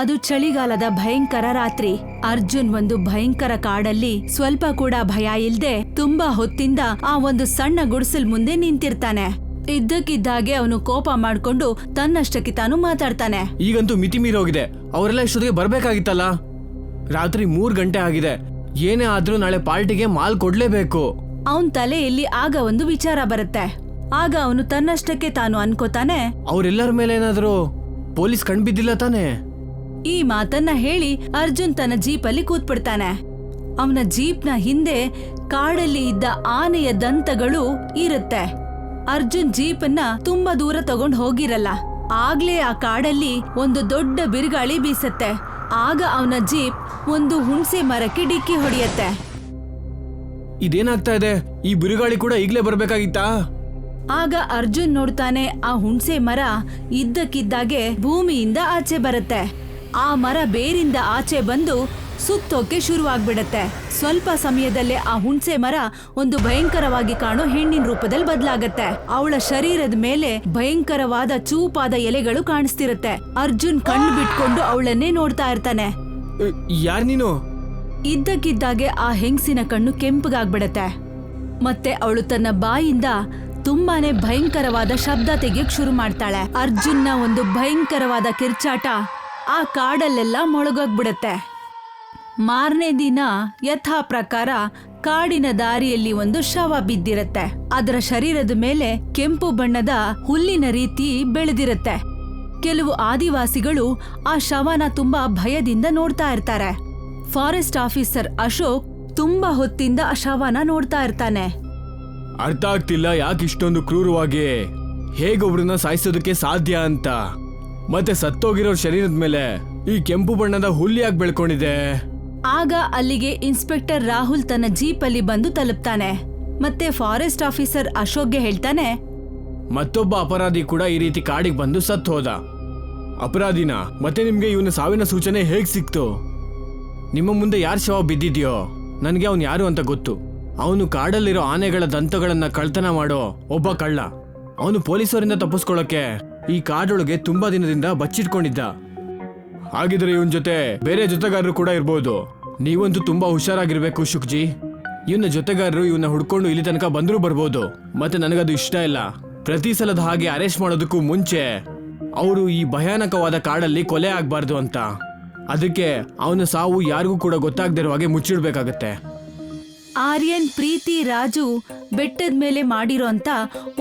ಅದು ಚಳಿಗಾಲದ ಭಯಂಕರ ರಾತ್ರಿ. ಅರ್ಜುನ್ ಒಂದು ಭಯಂಕರ ಕಾಡಲ್ಲಿ ಸ್ವಲ್ಪ ಕೂಡ ಭಯ ಇಲ್ದೆ ತುಂಬಾ ಹೊತ್ತಿಂದ ಆ ಒಂದು ಸಣ್ಣ ಗುಡಿಸಲ್ ಮುಂದೆ ನಿಂತಿರ್ತಾನೆ. ಇದ್ದಕ್ಕಿದ್ದಾಗೆ ಅವನು ಕೋಪ ಮಾಡ್ಕೊಂಡು ತನ್ನಷ್ಟಕ್ಕೆ ತಾನು ಮಾತಾಡ್ತಾನೆ. ಈಗಂತೂ ಮಿತಿ ಮೀರೋಗಿದೆ. ಅವರೆಲ್ಲ ಇಷ್ಟೊತ್ತಿಗೆ ಬರ್ಬೇಕಾಗಿತ್ತಲ್ಲ. ರಾತ್ರಿ 3 ಗಂಟೆ ಆಗಿದೆ. ಏನೇ ಆದ್ರೂ ನಾಳೆ ಪಾರ್ಟಿಗೆ ಮಾಲ್ ಕೊಡ್ಲೇಬೇಕು. ಅವನ್ ತಲೆಯಲ್ಲಿ ಆಗ ಒಂದು ವಿಚಾರ ಬರುತ್ತೆ. ಆಗ ಅವನು ತನ್ನಷ್ಟಕ್ಕೆ ತಾನು ಅನ್ಕೋತಾನೆ, ಅವರೆಲ್ಲರ ಮೇಲೆ ಏನಾದ್ರು ಪೊಲೀಸ್ ಕಣ್ಬಿದ್ದಿಲ್ಲ ತಾನೆ? ಈ ಮಾತನ್ನ ಹೇಳಿ ಅರ್ಜುನ್ ತನ್ನ ಜೀಪಲ್ಲಿ ಕೂತ್ಬಿಡ್ತಾನೆ. ಅವನ ಜೀಪ್ನ ಹಿಂದೆ ಕಾಡಲ್ಲಿ ಇದ್ದ ಆನೆಯ ದಂತಗಳು ಇರುತ್ತೆ. ಅರ್ಜುನ್ ಜೀಪನ್ನ ತುಂಬಾ ದೂರ ತಗೊಂಡ್ ಹೋಗಿರಲ್ಲ. ಆಗ್ಲೇ ಆ ಕಾಡಲ್ಲಿ ಒಂದು ದೊಡ್ಡ ಬಿರುಗಾಳಿ ಬೀಸತ್ತೆ. ಆಗ ಅವನ ಜೀಪ್ ಒಂದು ಹುಣಸೆ ಮರಕ್ಕೆ ಡಿಕ್ಕಿ ಹೊಡೆಯತ್ತೆ. ಇದೇನಾಗ್ತಾ ಇದೆ? ಈ ಬಿರುಗಾಳಿ ಕೂಡ ಈಗ್ಲೇ ಬರ್ಬೇಕಾಗಿತ್ತಾ? ಆಗ ಅರ್ಜುನ್ ನೋಡ್ತಾನೆ, ಆ ಹುಣಸೆ ಮರ ಇದ್ದಕ್ಕಿದ್ದಾಗೆ ಭೂಮಿಯಿಂದ ಆಚೆ ಬರುತ್ತೆ. ಆ ಮರ ಬೇರಿಂದ ಆಚೆ ಬಂದು ಸುತ್ತೋಕೆ ಶುರುವಾಗ್ಬಿಡತ್ತೆ. ಸ್ವಲ್ಪ ಸಮಯದಲ್ಲೇ ಆ ಹುಣಸೆ ಮರ ಒಂದು ಭಯಂಕರವಾಗಿ ಕಾಣೋ ಹೆಣ್ಣಿನ ರೂಪದಲ್ಲಿ ಬದಲಾಗತ್ತೆ. ಅವಳ ಶರೀರದ ಮೇಲೆ ಭಯಂಕರವಾದ ಚೂಪಾದ ಎಲೆಗಳು ಕಾಣಿಸ್ತಿರುತ್ತೆ. ಅರ್ಜುನ್ ಕಣ್ಣು ಬಿಟ್ಕೊಂಡು ಅವಳನ್ನೇ ನೋಡ್ತಾ ಇರ್ತಾನೆ. ಯಾರ್ ನೀನು? ಇದ್ದಕ್ಕಿದ್ದಾಗೆ ಆ ಹೆಂಗಸಿನ ಕಣ್ಣು ಕೆಂಪಗಾಗ್ಬಿಡತ್ತೆ. ಮತ್ತೆ ಅವಳು ತನ್ನ ಬಾಯಿಂದ ತುಂಬಾನೇ ಭಯಂಕರವಾದ ಶಬ್ದ ತೆಗಿಯಕ್ ಶುರು ಮಾಡ್ತಾಳೆ. ಅರ್ಜುನ್ನ ಒಂದು ಭಯಂಕರವಾದ ಕಿರ್ಚಾಟ ಆ ಕಾಡಲ್ಲೆಲ್ಲ ಮೊಳಗೋಗ್ಬಿಡತ್ತೆ. ಮಾರನೇ ದಿನ ಯಥಾ ಪ್ರಕಾರ ಕಾಡಿನ ದಾರಿಯಲ್ಲಿ ಒಂದು ಶವ ಬಿದ್ದಿರತ್ತೆ. ಅದರ ಶರೀರದ ಮೇಲೆ ಕೆಂಪು ಬಣ್ಣದ ಹುಲ್ಲಿನ ರೀತಿ ಬೆಳೆದಿರತ್ತೆ. ಕೆಲವು ಆದಿವಾಸಿಗಳು ಆ ಶವನ ತುಂಬಾ ಭಯದಿಂದ ನೋಡ್ತಾ ಇರ್ತಾರೆ. ಫಾರೆಸ್ಟ್ ಆಫೀಸರ್ ಅಶೋಕ್ ತುಂಬಾ ಹೊತ್ತಿಂದ ಆ ಶವನ ನೋಡ್ತಾ ಇರ್ತಾನೆ. ಅರ್ಥ ಆಗ್ತಿಲ್ಲ ಯಾಕೆ ಇಷ್ಟೊಂದು ಕ್ರೂರವಾಗಿ ಹೇಗೊಬ್ರನ್ನ ಸಾಯಿಸೋದಕ್ಕೆ ಸಾಧ್ಯ ಅಂತ. ಮತ್ತೆ ಸತ್ತೋಗಿರೋ ಶರೀರದ ಮೇಲೆ ಈ ಕೆಂಪು ಬಣ್ಣದ ಹುಲ್ಲಿ ಯಾಕೆ ಬೆಳ್ಕೊಂಡಿದೆ? ಆಗ ಅಲ್ಲಿಗೆ ಇನ್ಸ್ಪೆಕ್ಟರ್ ರಾಹುಲ್ ತನ್ನ ಜೀಪಲ್ಲಿ ಬಂದು ತಲುಪ್ತಾನೆ. ಮತ್ತೆ ಫಾರೆಸ್ಟ್ ಆಫೀಸರ್ ಅಶೋಕ್ಗೆ ಹೇಳ್ತಾನೆ, ಮತ್ತೊಬ್ಬ ಅಪರಾಧಿ ಕೂಡ ಈ ರೀತಿ ಕಾಡಿಗೆ ಬಂದು ಸತ್ತು ಹೋದ. ಅಪರಾಧಿನ? ಮತ್ತೆ ನಿಮ್ಗೆ ಇವನ ಸಾವಿನ ಸೂಚನೆ ಹೇಗ್ ಸಿಕ್ತು? ನಿಮ್ಮ ಮುಂದೆ ಯಾರ್ ಶವ ಬಿದ್ದಿದ್ಯೋ ನನ್ಗೆ ಅವನು ಯಾರು ಅಂತ ಗೊತ್ತು. ಅವನು ಕಾಡಲ್ಲಿರೋ ಆನೆಗಳ ದಂತಗಳನ್ನ ಕಳ್ತನ ಮಾಡೋ ಒಬ್ಬ ಕಳ್ಳ. ಅವನು ಪೊಲೀಸರಿಂದ ತಪ್ಪಿಸ್ಕೊಳ್ಳೋಕೆ ಈ ಕಾಡೊಳಗೆ ತುಂಬಾ ದಿನದಿಂದ ಬಚ್ಚಿಟ್ಕೊಂಡಿದ್ದ. ಹಾಗಿದ್ರೆ ಇವನ್ ಜೊತೆ ಬೇರೆ ಜೊತೆಗಾರರು ಕೂಡ ಇರ್ಬೋದು. ನೀವಂತೂ ತುಂಬಾ ಹುಷಾರಾಗಿರ್ಬೇಕು ಶುಕ್ಜಿ. ಇವನ ಜೊತೆಗಾರರು ಇವನ್ನ ಹುಡ್ಕೊಂಡು ಇಲ್ಲಿ ತನಕ ಬಂದ್ರೂ ಬರ್ಬೋದು. ಮತ್ತೆ ನನಗದು ಇಷ್ಟ ಇಲ್ಲ. ಪ್ರತಿ ಸಲದ ಹಾಗೆ ಅರೆಸ್ಟ್ ಮಾಡೋದಕ್ಕೂ ಮುಂಚೆ ಅವರು ಈ ಭಯಾನಕವಾದ ಕಾಡಲ್ಲಿ ಕೊಲೆ ಆಗ್ಬಾರ್ದು ಅಂತ. ಅದಕ್ಕೆ ಅವನ ಸಾವು ಯಾರಿಗೂ ಕೂಡ ಗೊತ್ತಾಗದಿರೋ ಹಾಗೆ ಮುಚ್ಚಿಡ್ಬೇಕಾಗತ್ತೆ. ಆರ್ಯನ್, ಪ್ರೀತಿ, ರಾಜು ಬೆಟ್ಟದ ಮೇಲೆ ಮಾಡಿರೋಂತ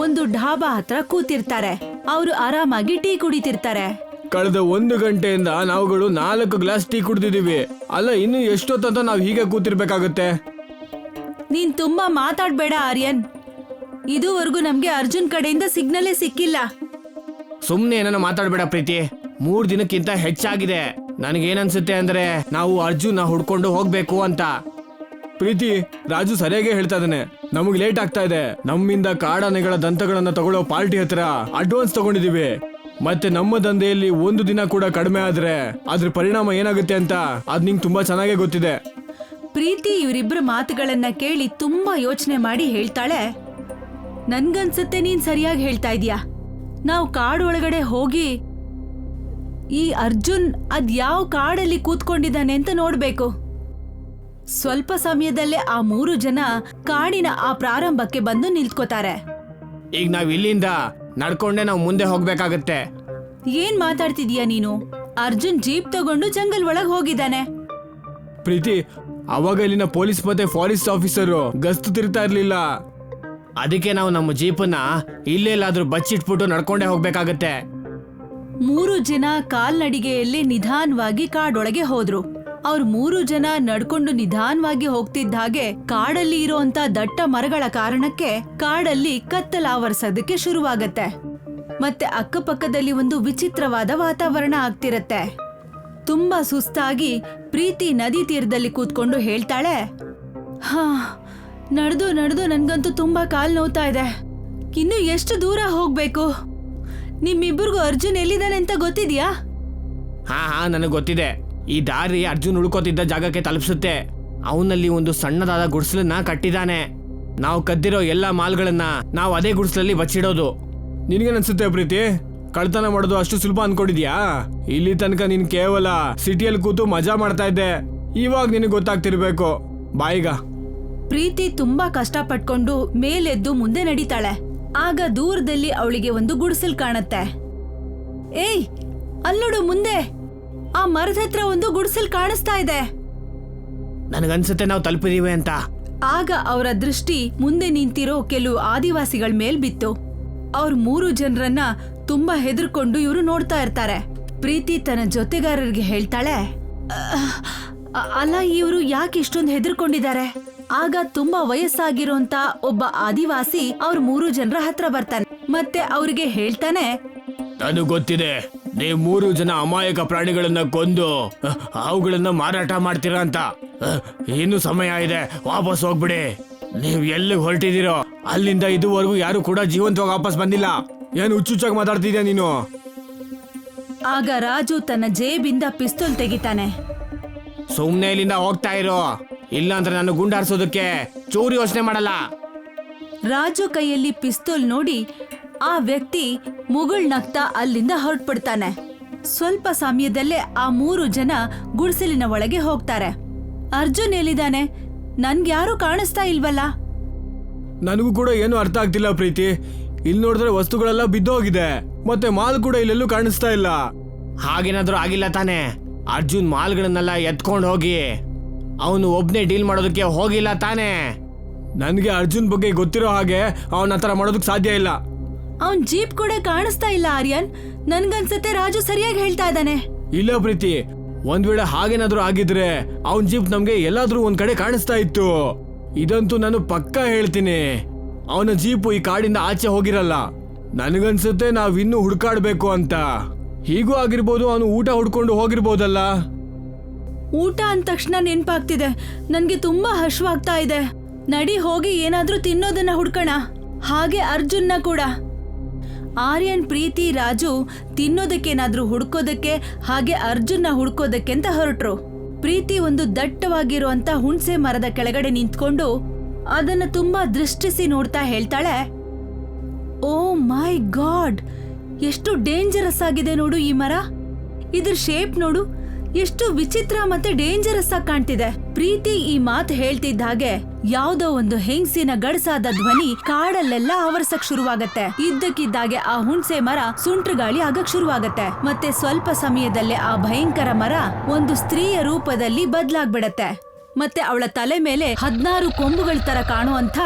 ಒಂದು ಢಾಬಾ ಹತ್ರ ಕೂತಿರ್ತಾರೆ. ಅವರು ಆರಾಮಾಗಿ ಟೀ ಕುಡಿತಿರ್ತಾರೆ. ಕಳೆದ 1 ಗಂಟೆಯಿಂದ ನಾವುಗಳು 4 ಗ್ಲಾಸ್ ಟೀ ಕುಡ್ದಿದೀವಿ. ಅಲ್ಲ, ಇನ್ನು ಎಷ್ಟೊತ್ತಂತ ನಾವು ಹೀಗೆ ಕೂತಿರ್ಬೇಕಾಗತ್ತೆ? ನೀನ್ ತುಂಬಾ ಮಾತಾಡ್ಬೇಡ ಆರ್ಯನ್. ಇದುವರೆಗೂ ನಮ್ಗೆ ಅರ್ಜುನ್ ಕಡೆಯಿಂದ ಸಿಗ್ನಲೇ ಸಿಕ್ಕಿಲ್ಲ. ಸುಮ್ನೆ ಏನನ್ನ ಮಾತಾಡ್ಬೇಡ ಪ್ರೀತಿ. 3 ದಿನಕ್ಕಿಂತ ಹೆಚ್ಚಾಗಿದೆ. ನನಗೇನನ್ಸುತ್ತೆ ಅಂದ್ರೆ ನಾವು ಅರ್ಜುನ ಹುಡ್ಕೊಂಡು ಹೋಗ್ಬೇಕು ಅಂತ. ಪ್ರೀತಿ, ರಾಜು ಸರಿಯಾಗಿ ಹೇಳ್ತಾ ಇದ್ದಾನೆ. ನಮಗ್ ಲೇಟ್ ಆಗ್ತಾ ಇದೆ. ನಮ್ಮಿಂದ ಕಾಡಾನೆಗಳ ದಂತಗಳನ್ನ ತಗೊಳ್ಳೋ ಪಾರ್ಟಿ ಹತ್ರ ಅಡ್ವಾನ್ಸ್ ತಗೊಂಡಿದೀವಿ. ಮತ್ತೆ ನಮ್ಮ ದಂಧೆಯಲ್ಲಿ 1 ದಿನ ಕೂಡ ಕಡಿಮೆ ಆದ್ರೆ ಅದ್ರ ಪರಿಣಾಮ ಏನಾಗುತ್ತೆ ಅಂತ ಅದ್ ನಿಂಗೆ ತುಂಬಾ ಚೆನ್ನಾಗೇ ಗೊತ್ತಿದೆ. ಪ್ರೀತಿ ಇವರಿಬ್ಬರ ಮಾತುಗಳನ್ನ ಕೇಳಿ ತುಂಬಾ ಯೋಚನೆ ಮಾಡಿ ಹೇಳ್ತಾಳೆ, ನನ್ಗನ್ಸುತ್ತೆ ನೀನ್ ಸರಿಯಾಗಿ ಹೇಳ್ತಾ ಇದೀಯಾ. ನಾವು ಕಾಡೊಳಗಡೆ ಹೋಗಿ ಈ ಅರ್ಜುನ್ ಅದ್ಯಾವ ಕಾಡಲ್ಲಿ ಕೂತ್ಕೊಂಡಿದ್ದಾನೆ ಅಂತ ನೋಡ್ಬೇಕು. ಸ್ವಲ್ಪ ಸಮಯದಲ್ಲೇ ಆ 3 ಜನ ಕಾಡಿನ ಆ ಪ್ರಾರಂಭಕ್ಕೆ ಬಂದು ನಿಲ್ತ್ಕೋತಾರೆ. ಈಗ ನಾವ್ ಇಲ್ಲಿಂದ ನಡ್ಕೊಂಡೆ ನಾವು ಮುಂದೆ ಹೋಗ್ಬೇಕಾಗತ್ತೆ. ಏನ್ ಮಾತಾಡ್ತಿದೀಯ ನೀನು? ಅರ್ಜುನ್ ಜೀಪ್ ತಗೊಂಡು ಜಂಗಲ್ ಒಳಗ್ ಹೋಗಿದ್ದಾನೆ. ಪ್ರೀತಿ, ಅವಾಗ ಇಲ್ಲಿನ ಪೊಲೀಸ್ ಮತ್ತೆ ಫಾರೆಸ್ಟ್ ಆಫೀಸರು ಗಸ್ತು ತಿರ್ತಾ ಇರ್ಲಿಲ್ಲ. ಅದಕ್ಕೆ ನಾವು ನಮ್ಮ ಜೀಪನ್ನ ಇಲ್ಲೆಲ್ಲಾದ್ರೂ ಬಚ್ಚಿಟ್ಬಿಟ್ಟು ನಡ್ಕೊಂಡೆ ಹೋಗ್ಬೇಕಾಗತ್ತೆ. 3 ಜನ ಕಾಲ್ನಡಿಗೆಯಲ್ಲಿ ನಿಧಾನವಾಗಿ ಕಾಡೊಳಗೆ ಹೋದ್ರು. ಅವ್ರು 3 ಜನ ನಡ್ಕೊಂಡು ನಿಧಾನವಾಗಿ ಹೋಗ್ತಿದ್ದ ಹಾಗೆ ಕಾಡಲ್ಲಿ ಇರೋಂತ ದಟ್ಟ ಮರಗಳ ಕಾರಣಕ್ಕೆ ಕಾಡಲ್ಲಿ ಕತ್ತಲಾವರ್ಸೋದಕ್ಕೆ ಶುರುವಾಗತ್ತೆ. ಮತ್ತೆ ಅಕ್ಕಪಕ್ಕದಲ್ಲಿ ಒಂದು ವಿಚಿತ್ರವಾದ ವಾತಾವರಣ ಆಗ್ತಿರತ್ತೆ. ತುಂಬಾ ಸುಸ್ತಾಗಿ ಪ್ರೀತಿ ನದಿ ತೀರದಲ್ಲಿ ಕೂತ್ಕೊಂಡು ಹೇಳ್ತಾಳೆ, ಹಾ, ನಡೆದು ನನ್ಗಂತೂ ತುಂಬಾ ಕಾಲ್ ನೋವ್ತಾ ಇದೆ. ಇನ್ನು ಎಷ್ಟು ದೂರ ಹೋಗ್ಬೇಕು? ನಿಮ್ಮಿಬ್ಬರಿಗೂ ಅರ್ಜುನ್ ಎಲ್ಲಿದ್ದಾನೆ ಅಂತ ಗೊತ್ತಿದ್ಯಾ? ಹಾ, ನನಗೆ ಗೊತ್ತಿದೆ. ಈ ದಾರಿ ಅರ್ಜುನ್ ಉಳ್ಕೋತಿದ್ದ ಜಾಗಕ್ಕೆ ತಲುಪಿಸುತ್ತೆ. ಅವನಲ್ಲಿ ಒಂದು ಸಣ್ಣದಾದ ಗುಡಿಸಲನ್ನ ಕಟ್ಟಿದಾನೆ. ನಾವು ಕದ್ದಿರೋ ಎಲ್ಲಾ ಮಾಲ್ಗಳನ್ನ ನಾವು ಅದೇ ಗುಡಿಸಲಲ್ಲಿ ಬಚ್ಚಿಡೋದು. ನಿನಗೇನನ್ಸುತ್ತೆ ಪ್ರೀತಿ? ಕಳ್ತನ ಮಾಡೋದು ಅಷ್ಟು ಸುಲಭ ಅನ್ಕೊಂಡಿದ್ಯಾ? ಇಲ್ಲಿ ತನಕ ನೀನ್ ಕೇವಲ ಸಿಟಿಯಲ್ಲಿ ಕೂತು ಮಜಾ ಮಾಡ್ತಾ ಇದ್ದೆ, ಇವಾಗ ನಿನಗೆ ಗೊತ್ತಾಗ್ತಿರ್ಬೇಕು. ಬಾಯಿಗ. ಪ್ರೀತಿ ತುಂಬಾ ಕಷ್ಟಪಟ್ಕೊಂಡು ಮೇಲೆದ್ದು ಮುಂದೆ ನಡೀತಾಳೆ. ಆಗ ದೂರದಲ್ಲಿ ಅವಳಿಗೆ ಒಂದು ಗುಡಿಸಲ್ ಕಾಣತ್ತೆ. ಏಯ್, ಅಲ್ಲೋಡು ಮುಂದೆ, ಆ ಮರದ ಹತ್ರ ಒಂದು ಗುಡಿಸಲ್ ಕಾಣಿಸ್ತಾ ಇದೆ. ನನಗನ್ಸುತ್ತೆ ನಾವು ತಲುಪಿದೀವಿ ಅಂತ. ಆಗ ಅವರ ದೃಷ್ಟಿ ಮುಂದೆ ನಿಂತಿರೋ ಕೆಲವು ಆದಿವಾಸಿಗಳ ಮೇಲ್ ಬಿತ್ತು. ಅವ್ರ 3 ಜನರನ್ನ ತುಂಬಾ ಹೆದರ್ಕೊಂಡು ಇವರು ನೋಡ್ತಾ ಇರ್ತಾರೆ. ಪ್ರೀತಿ ತನ್ನ ಜೊತೆಗಾರರಿಗೆ ಹೇಳ್ತಾಳೆ, ಅಲ್ಲ ಇವರು ಯಾಕೆ ಇಷ್ಟೊಂದು ಹೆದರ್ಕೊಂಡಿದ್ದಾರೆ? ಆಗ ತುಂಬಾ ವಯಸ್ಸಾಗಿರೋಂತ ಒಬ್ಬ ಆದಿವಾಸಿ ಅವ್ರ 3 ಜನರ ಹತ್ರ ಬರ್ತಾನೆ ಮತ್ತೆ ಅವ್ರಿಗೆ ಹೇಳ್ತಾನೆ, ನನಗೆ ಗೊತ್ತಿದೆ, ನೀವು 3 ಜನ ಅಮಾಯಕ ಪ್ರಾಣಿಗಳನ್ನ ಕೊಂದು ಅವುಗಳನ್ನ ಮಾರಾಟ ಮಾಡ್ತೀರಾ ಅಂತ. ಇನ್ನು ಸಮಯ ಇದೆ, ವಾಪಸ್ ಹೋಗ್ಬಿಡಿ. ನೀವ್ ಎಲ್ಲಿಗೆ ಹೊರಟಿದ್ದೀರೋ ಅಲ್ಲಿಂದ ಇದುವರೆಗೂ ಯಾರು ಕೂಡ ಜೀವಂತವಾಗಿ ವಾಪಸ್ ಬಂದಿಲ್ಲ. ಏನು ಹುಚ್ಚುಚ್ಚಾಗಿ ಮಾತಾಡ್ತಿದ್ಯಾ ನೀನು? ಆಗ ರಾಜು ತನ್ನ ಜೇಬಿಂದ ಪಿಸ್ತೂಲ್ ತೆಗಿತಾನೆ. ಸುಮ್ನೆ ಇಲ್ಲಿಂದ ಹೋಗ್ತಾ ಇರೋ, ಇಲ್ಲ ಅಂದ್ರೆ ನಾನು ಗುಂಡಾರ್ಸೋದಕ್ಕೆ ಚೂರು ಯೋಚನೆ ಮಾಡಲ್ಲ. ರಾಜು ಕೈಯಲ್ಲಿ ಪಿಸ್ತೂಲ್ ನೋಡಿ ಆ ವ್ಯಕ್ತಿ ಮುಗುಳ್ನಗ್ತಾ ಅಲ್ಲಿಂದ ಹೊರಟ್ಬಿಡ್ತಾನೆ. ಸ್ವಲ್ಪ ಸಮಯದಲ್ಲೇ ಆ 3 ಜನ ಗುಡಿಸಲಿನ ಒಳಗೆ ಹೋಗ್ತಾರೆ. ಅರ್ಜುನ್ ಎಲ್ಲಿದ್ದಾನೆ? ನನ್ಗ್ಯಾರು ಕಾಣಿಸ್ತಾ ಇಲ್ವಲ್ಲ? ನನಗೂ ಕೂಡ ಏನು ಅರ್ಥ ಆಗ್ತಿಲ್ಲ ಪ್ರೀತಿ. ಇಲ್ಲಿ ನೋಡಿದ್ರೆ ವಸ್ತುಗಳೆಲ್ಲ ಬಿದ್ದೋಗಿದೆ, ಮತ್ತೆ ಮಾಲ್ ಕೂಡ ಇಲ್ಲೆಲ್ಲೂ ಕಾಣಿಸ್ತಾ ಇಲ್ಲ. ಹಾಗೇನಾದ್ರೂ ಆಗಿಲ್ಲ ತಾನೆ? ಅರ್ಜುನ್ ಮಾಲ್ಗಳನ್ನೆಲ್ಲ ಎತ್ಕೊಂಡು ಹೋಗಿ ಅವನು ಒಬ್ನೇ ಡೀಲ್ ಮಾಡೋದಕ್ಕೆ ಹೋಗಿಲ್ಲ ತಾನೆ? ನನ್ಗೆ ಅರ್ಜುನ್ ಬಗ್ಗೆ ಗೊತ್ತಿರೋ ಹಾಗೆ ಅವನ ಹತ್ರ ಮಾಡೋದಕ್ಕೆ ಸಾಧ್ಯ ಇಲ್ಲ. ಅವನ್ ಜೀಪ್ ಕೂಡ ಕಾಣಿಸ್ತಾ ಇಲ್ಲ ಆರ್ಯನ್. ನನ್ಗನ್ಸತ್ತೆ ರಾಜು ಸರಿಯಾಗಿ ಹೇಳ್ತಾ ಇದ್ದಾನೆ. ಇಲ್ಲ ಪ್ರೀತಿ, ಒಂದ್ ವೇಳೆ ಹಾಗೇನಾದ್ರೂ ಆಗಿದ್ರೆ ಅವನ್ ಜೀಪ್ ನಮ್ಗೆ ಎಲ್ಲಾದ್ರೂ ಒಂದ್ ಕಡೆ ಕಾಣಿಸ್ತಾ ಇತ್ತು. ಇದಂತೂ ನಾನು ಪಕ್ಕಾ ಹೇಳ್ತೀನಿ, ಅವನ ಜೀಪು ಈ ಕಾಡಿಂದ ಆಚೆ ಹೋಗಿರಲ್ಲ. ನನಗನ್ಸುತ್ತೆ ನಾವಿನ್ನೂ ಹುಡ್ಕಾಡ್ಬೇಕು ಅಂತ. ಹೀಗೂ ಆಗಿರ್ಬೋದು, ಅವನು ಊಟ ಹುಡ್ಕೊಂಡು ಹೋಗಿರ್ಬೋದಲ್ಲ. ಊಟ ಅಂದ ತಕ್ಷಣ ನೆನ್ಪಾಗ್ತಿದೆ, ನನ್ಗೆ ತುಂಬಾ ಹಶ್ವಾಗ್ತಾ ಇದೆ. ನಡಿ ಹೋಗಿ ಏನಾದ್ರೂ ತಿನ್ನೋದನ್ನ ಹುಡ್ಕೋಣ. ಹಾಗೆ ಅರ್ಜುನ್ನ ಕೂಡ. ಆರ್ಯನ್, ಪ್ರೀತಿ, ರಾಜು ತಿನ್ನೋದಕ್ಕೇನಾದ್ರೂ ಹುಡ್ಕೋದಕ್ಕೆ ಹಾಗೆ ಅರ್ಜುನ್ನ ಹುಡ್ಕೋದಕ್ಕೆ ಅಂತ ಹೊರಟ್ರು. ಪ್ರೀತಿ ಒಂದು ದಟ್ಟವಾಗಿರುವಂತ ಹುಣಸೆ ಮರದ ಕೆಳಗಡೆ ನಿಂತ್ಕೊಂಡು ಅದನ್ನ ತುಂಬಾ ದೃಷ್ಟಿಸಿ ನೋಡ್ತಾ ಹೇಳ್ತಾಳೆ, ಓ ಮೈ ಗಾಡ್, ಎಷ್ಟು ಡೇಂಜರಸ್ ಆಗಿದೆ ನೋಡು ಈ ಮರ. ಇದ್ರ ಶೇಪ್ ನೋಡು, ಎಷ್ಟು ವಿಚಿತ್ರ ಮತ್ತೆ ಡೇಂಜರಸ್ ಆಗಿ ಕಾಣ್ತಿದೆ. ಪ್ರೀತಿ ಈ ಮಾತು ಹೇಳ್ತಿದ್ದ ಹಾಗೆ ಯಾವ್ದೋ ಒಂದು ಹೆಂಗ್ಸಿನ ಗಡಸಾದ ಧ್ವನಿ ಕಾಡಲ್ಲೆಲ್ಲ ಆವರ್ಸಕ್ ಶುರುವಾಗತ್ತೆ. ಇದ್ದಕ್ಕಿದ್ದಾಗೆ ಆ ಹುಣ್ಸೆ ಮರ ಸುಂಟ್ರ ಗಾಳಿ ಆಗಕ್ ಶುರುವಾಗತ್ತೆ. ಮತ್ತೆ ಸ್ವಲ್ಪ ಸಮಯದಲ್ಲೇ ಆ ಭಯಂಕರ ಮರ ಒಂದು ಸ್ತ್ರೀಯ ರೂಪದಲ್ಲಿ ಬದ್ಲಾಗ್ಬಿಡತ್ತೆ. ಮತ್ತೆ ಅವಳ ತಲೆ ಮೇಲೆ 16 ಕೊಂಬುಗಳ ತರ ಕಾಣುವಂತ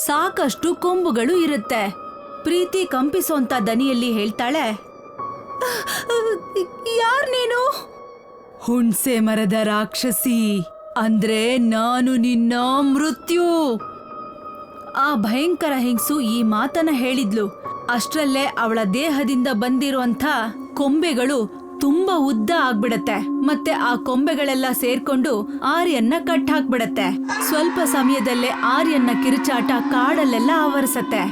ಸಾಕಷ್ಟು ಕೊಂಬುಗಳು ಇರುತ್ತೆ. ಪ್ರೀತಿ ಕಂಪಿಸೋಂತ ದನಿಯಲ್ಲಿ ಹೇಳ್ತಾಳೆ, ಯಾರ್ ನೀನು? ಹುಣ್ಸೆ ಮರದ ರಾಕ್ಷಸಿ, ಅಂದ್ರೆ ನಾನು ನಿನ್ನ ಮೃತ್ಯು. ಆ ಭಯಂಕರ ಹೆಂಗಸು ಈ ಮಾತನ್ನ ಹೇಳಿದ್ಲು. ಅಷ್ಟ್ರಲ್ಲೇ ಅವಳ ದೇಹದಿಂದ ಬಂದಿರುವಂತ ಕೊಂಬೆಗಳು ತುಂಬಾ ಉದ್ದ ಆಗ್ಬಿಡತ್ತೆ. ಮತ್ತೆ ಆ ಕೊಂಬೆಗಳೆಲ್ಲ ಸೇರ್ಕೊಂಡು ಆರ್ಯನ್ನ ಕಟ್ ಹಾಕ್ಬಿಡತ್ತೆ. ಸ್ವಲ್ಪ ಸಮಯದಲ್ಲೇ ಆರ್ಯನ್ನ ಕಿರುಚಾಟ ಕಾಡಲ್ಲೆಲ್ಲ ಆವರಿಸತ್ತೆ.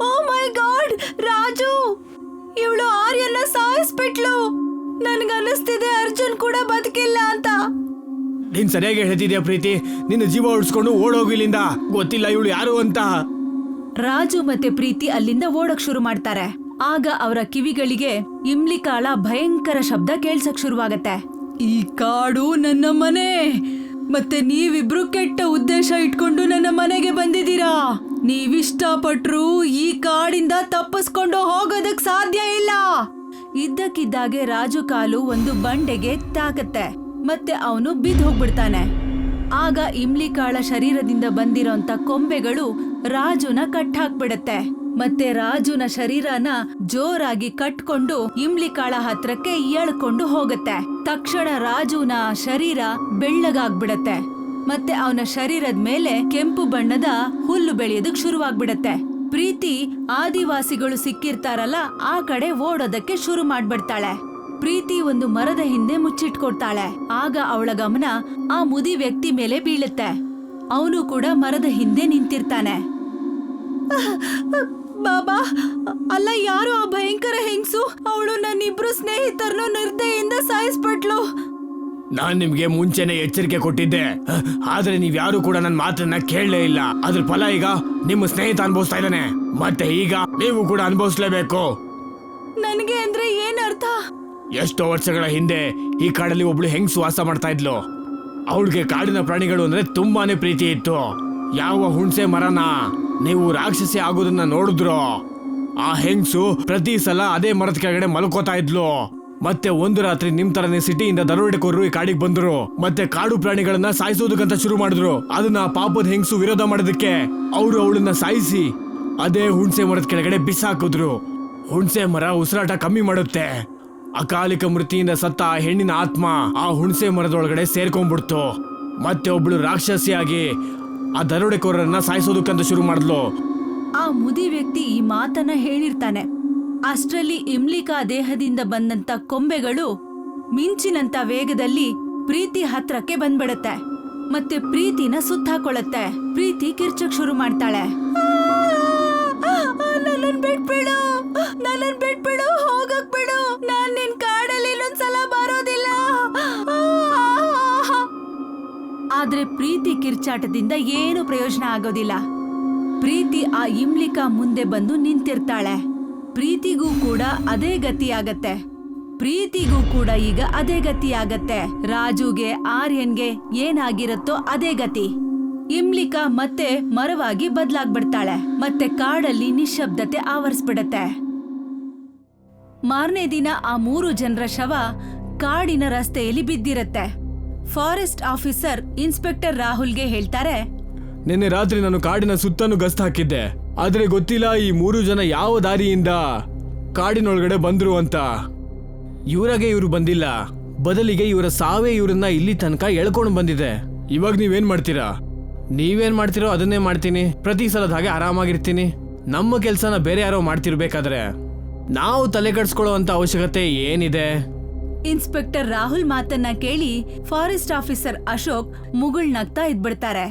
ಓ ಮೈ ಗಾಡ್, ರಾಜು, ಇವಳು ಆರ್ಯನ್ನ ಸಾಯಿಸ್ಬಿಟ್ಲು. ನನ್ಗನ್ನಿಸ್ತಿದೆ ಅರ್ಜುನ್ ಕೂಡ ಬದುಕಿಲ್ಲ ಅಂತ. ನೀನ್ ಸರಿಯಾಗಿ ಹೇಳ್ತಿದ್ಯಾ ಪ್ರೀತಿ, ನಿನ್ನ ಜೀವ ಉಳಿಸ್ಕೊಂಡು ಓಡೋಗಿಲ್ಲಿಂದ. ಗೊತ್ತಿಲ್ಲ ಇವಳು ಯಾರು ಅಂತ. ರಾಜು ಮತ್ತೆ ಪ್ರೀತಿ ಅಲ್ಲಿಂದ ಓಡಕ್ ಶುರು ಮಾಡ್ತಾರೆ. ಆಗ ಅವರ ಕಿವಿಗಳಿಗೆ ಇಮ್ಲಿಕಾಳ ಭಯಂಕರ ಶಬ್ದ ಕೇಳ್ಸಕ್ ಶುರುವಾಗತ್ತೆ. ಈ ಕಾಡು ನನ್ನ ಮನೆ, ಮತ್ತೆ ನೀವಿಬ್ರು ಕೆಟ್ಟ ಉದ್ದೇಶ ಇಟ್ಕೊಂಡು ನನ್ನ ಮನೆಗೆ ಬಂದಿದ್ದೀರಾ. ನೀವಿಷ್ಟಪಟ್ರು ಈ ಕಾಡಿಂದ ತಪ್ಪಿಸ್ಕೊಂಡು ಹೋಗೋದಕ್ ಸಾಧ್ಯ ಇಲ್ಲ. ಇದ್ದಕ್ಕಿದ್ದಾಗೆ ರಾಜು ಕಾಲು ಒಂದು ಬಂಡೆಗೆ ತಾಕತ್ತೆ ಮತ್ತೆ ಅವನು ಬಿದ್ದು ಹೋಗ್ಬಿಡ್ತಾನೆ. ಆಗ ಇಮ್ಲಿಕಾಳ ಶರೀರದಿಂದ ಬಂದಿರೋಂತ ಕೊಂಬೆಗಳು ರಾಜುನ ಕಟ್ಟಾಕ್ಬಿಡತ್ತೆ. ಮತ್ತೆ ರಾಜುನ ಶರೀರನ ಜೋರಾಗಿ ಕಟ್ಕೊಂಡು ಇಮ್ಲಿಕಾಳ ಹತ್ರಕ್ಕೆ ಎಳ್ಕೊಂಡು ಹೋಗತ್ತೆ. ತಕ್ಷಣ ರಾಜುನ ಶರೀರ ಬೆಳ್ಳಗಾಗ್ಬಿಡತ್ತೆ. ಮತ್ತೆ ಅವನ ಶರೀರದ ಮೇಲೆ ಕೆಂಪು ಬಣ್ಣದ ಹುಲ್ಲು ಬೆಳೆಯೋದಕ್ ಶುರುವಾಗ್ಬಿಡತ್ತೆ. ಪ್ರೀತಿ ಆದಿವಾಸಿಗಳು ಸಿಕ್ಕಿರ್ತಾರಲ್ಲ ಆ ಕಡೆ ಓಡೋದಕ್ಕೆ ಶುರು ಮಾಡ್ಬಿಡ್ತಾಳೆ. ಪ್ರೀತಿ ಒಂದು ಮರದ ಹಿಂದೆ ಮುಚ್ಚಿಟ್ಕೊಡ್ತಾಳೆ. ಆಗ ಅವಳ ಗಮನ ಆ ಮುದಿ ವ್ಯಕ್ತಿ ಮೇಲೆ ಬೀಳುತ್ತೆ. ಅವನು ಕೂಡ ಮರದ ಹಿಂದೆ ನಿಂತಿರ್ತಾನೆ. ಬಾಬಾ, ಅಲ್ಲ ಯಾರು ಆ ಭಯಂಕರ ಹೆಂಗ್ಸು? ಅವಳು ನನ್ನಿಬ್ರು ಸ್ನೇಹಿತರನ್ನು ನಿರ್ದಯಿಂದ ಸಾಯಿಸ್ಬಿಟ್ಲು. ನಾನ್ ನಿಮ್ಗೆ ಮುಂಚೆನೆ ಎಚ್ಚರಿಕೆ ಕೊಟ್ಟಿದ್ದೆ, ಆದ್ರೆ ನೀವ್ಯಾರು ಕೂಡ ನನ್ನ ಮಾತನ್ನ ಕೇಳಲೇ ಇಲ್ಲ. ಅದ್ರ ಫಲ ಈಗ ನಿಮ್ಮ ಸ್ನೇಹಿತ ಅನುಭವಿಸ್ತಾ ಇದ್ದಾನೆ, ಮತ್ತೆ ಈಗ ನೀವು ಕೂಡ ಅನುಭವಿಸ್ಲೇಬೇಕು. ನನಗೆ ಅಂದ್ರೆ ಏನ್ ಅರ್ಥ? ಎಷ್ಟೋ ವರ್ಷಗಳ ಹಿಂದೆ ಈ ಕಾಡಲ್ಲಿ ಒಬ್ಳು ಹೆಂಗ್ಸು ವಾಸ ಮಾಡ್ತಾ ಇದ್ಲು. ಅವಳಿಗೆ ಕಾಡಿನ ಪ್ರಾಣಿಗಳು ಅಂದ್ರೆ ತುಂಬಾನೇ ಪ್ರೀತಿ ಇತ್ತು. ಯಾವ ಹುಣಸೆ ಮರನ ನೀವು ರಾಕ್ಷಸಿ ಆಗೋದನ್ನ ನೋಡಿದ್ರು, ಆ ಹೆಂಗ್ಸು ಪ್ರತಿ ಸಲ ಅದೇ ಮರದ ಕೆಳಗಡೆ ಮಲ್ಕೋತಾ ಇದ್ಲು. ಮತ್ತೆ ಒಂದು ರಾತ್ರಿ ನಿಮ್ ತರನೇ ಸಿಟಿಯಿಂದ ದರೋಡೆಕೋರರು ಈ ಕಾಡಿಗೆ ಬಂದ್ರು, ಮತ್ತೆ ಕಾಡು ಪ್ರಾಣಿಗಳನ್ನ ಸಾಯಿಸೋದಕ್ಕಂತ ಶುರು ಮಾಡಿದ್ರು. ಅದನ್ನ ಪಾಪದ ಹೆಂಗ್ಸು ವಿರೋಧ ಮಾಡೋದಕ್ಕೆ ಅವರು ಅವಳನ್ನ ಸಾಯಿಸಿ ಅದೇ ಹುಣಸೆ ಮರದ ಕೆಳಗಡೆ ಬಿಸಾಕಿದ್ರು. ಹುಣಸೆ ಮರ ಉಸಿರಾಟ ಕಮ್ಮಿ ಮಾಡುತ್ತೆ. ಅಕಾಲಿಕ ಮೃತಿಯಿಂದ ಸತ್ತ ಆ ಹೆಣ್ಣಿನ ಆತ್ಮ ಆ ಹುಣಸೆ ಮರದೊಳಗಡೆ ಸೇರ್ಕೊಂಡ್ಬಿಡ್ತು. ಮತ್ತೆ ಒಬ್ಳು ರಾಕ್ಷಸಿಯಾಗಿ ಆ ದರೋಡೆಕೋರರನ್ನ ಸಾಯಿಸೋದಕ್ಕಂತ ಶುರು ಮಾಡಿದ್ಲು. ಆ ಮುದಿ ವ್ಯಕ್ತಿ ಈ ಮಾತನ್ನ ಹೇಳಿರ್ತಾನೆ. ಅಷ್ಟರಲ್ಲಿ ಇಮ್ಲಿಕಾ ದೇಹದಿಂದ ಬಂದಂತ ಕೊಂಬೆಗಳು ಮಿಂಚಿನಂತ ವೇಗದಲ್ಲಿ ಪ್ರೀತಿ ಹತ್ರಕ್ಕೆ ಬಂದ್ಬಿಡತ್ತೆ. ಮತ್ತೆ ಪ್ರೀತಿನ ಸುತ್ತಾಕೊಳ್ಳುತ್ತೆ. ಪ್ರೀತಿ ಕಿರ್ಚಕ್ ಶುರು ಮಾಡ್ತಾಳೆ. ನನ್ನನ್ ಬಿಟ್ಬಿಡು, ನನ್ನನ್ ಬಿಟ್ಬಿಡು, ಹೋಗಕ್ ಬಿಡು, ನಾನ್ ನಿನ್ ಕಾಡಲ್ಲಿ ಇನ್ನೊಂದ್ಸಲ ಬರೋದಿಲ್ಲ. ಆದ್ರೆ ಪ್ರೀತಿ ಕಿರ್ಚಾಟದಿಂದ ಏನು ಪ್ರಯೋಜನ ಆಗೋದಿಲ್ಲ. ಪ್ರೀತಿ ಆ ಇಮ್ಲಿಕಾ ಮುಂದೆ ಬಂದು ನಿಂತಿರ್ತಾಳೆ. ಪ್ರೀತಿಗೂ ಕೂಡ ಅದೇ ಗತಿಯಾಗತ್ತೆ. ಪ್ರೀತಿಗೂ ಕೂಡ ಈಗ ಅದೇ ಗತಿಯಾಗತ್ತೆ. ರಾಜುಗೆ, ಆರ್ಯನ್ಗೆ ಏನಾಗಿರುತ್ತೋ ಅದೇ ಗತಿ. ಇಮ್ಲಿಕಾ ಮತ್ತೆ ಮರವಾಗಿ ಬದ್ಲಾಗ್ಬಿಡ್ತಾಳೆ. ಮತ್ತೆ ಕಾಡಲ್ಲಿ ನಿಶ್ಶಬ್ದತೆ ಆವರಿಸ್ಬಿಡತ್ತೆ. ಮಾರನೇ ದಿನ ಆ 3 ಜನರ ಶವ ಕಾಡಿನ ರಸ್ತೆಯಲ್ಲಿ ಬಿದ್ದಿರತ್ತೆ. ಫಾರೆಸ್ಟ್ ಆಫೀಸರ್ ಇನ್ಸ್ಪೆಕ್ಟರ್ ರಾಹುಲ್ಗೆ ಹೇಳ್ತಾರೆ, ನಿನ್ನೆ ರಾತ್ರಿ ನಾನು ಕಾಡಿನ ಸುತ್ತಲೂ ಗಸ್ತು ಹಾಕಿದ್ದೆ, ಆದ್ರೆ ಗೊತ್ತಿಲ್ಲ ಈ 3 ಜನ ಯಾವ ದಾರಿಯಿಂದ ಕಾಡಿನೊಳಗಡೆ ಬಂದ್ರು ಅಂತ. ಇವ್ರಾಗೆ ಇವ್ರು ಬಂದಿಲ್ಲ, ಬದಲಿಗೆ ಇವರ ಸಾವೇ ಇವ್ರನ್ನ ಇಲ್ಲಿ ತನಕ ಎಳ್ಕೊಂಡು ಬಂದಿದೆ. ಇವಾಗ ನೀವೇನ್ ಮಾಡ್ತೀರಾ? ನೀವೇನ್ ಮಾಡ್ತಿರೋ ಅದನ್ನೇ ಮಾಡ್ತೀನಿ. ಪ್ರತಿ ಸಲದ ಹಾಗೆ ಆರಾಮಾಗಿರ್ತೀನಿ. ನಮ್ಮ ಕೆಲ್ಸನ ಬೇರೆ ಯಾರೋ ಮಾಡ್ತಿರ್ಬೇಕಾದ್ರೆ ನಾವು ತಲೆ ಕೆಡಿಸ್ಕೊಳ್ಳೋ ಅಂತ ಅವಶ್ಯಕತೆ ಏನಿದೆ? ಇನ್ಸ್ಪೆಕ್ಟರ್ ರಾಹುಲ್ ಮಾತನ್ನ ಕೇಳಿ ಫಾರೆಸ್ಟ್ ಆಫೀಸರ್ ಅಶೋಕ್ ಮುಗುಳ್ನಗ್ತಾ ಇದ್ಬಿಡ್ತಾರೆ.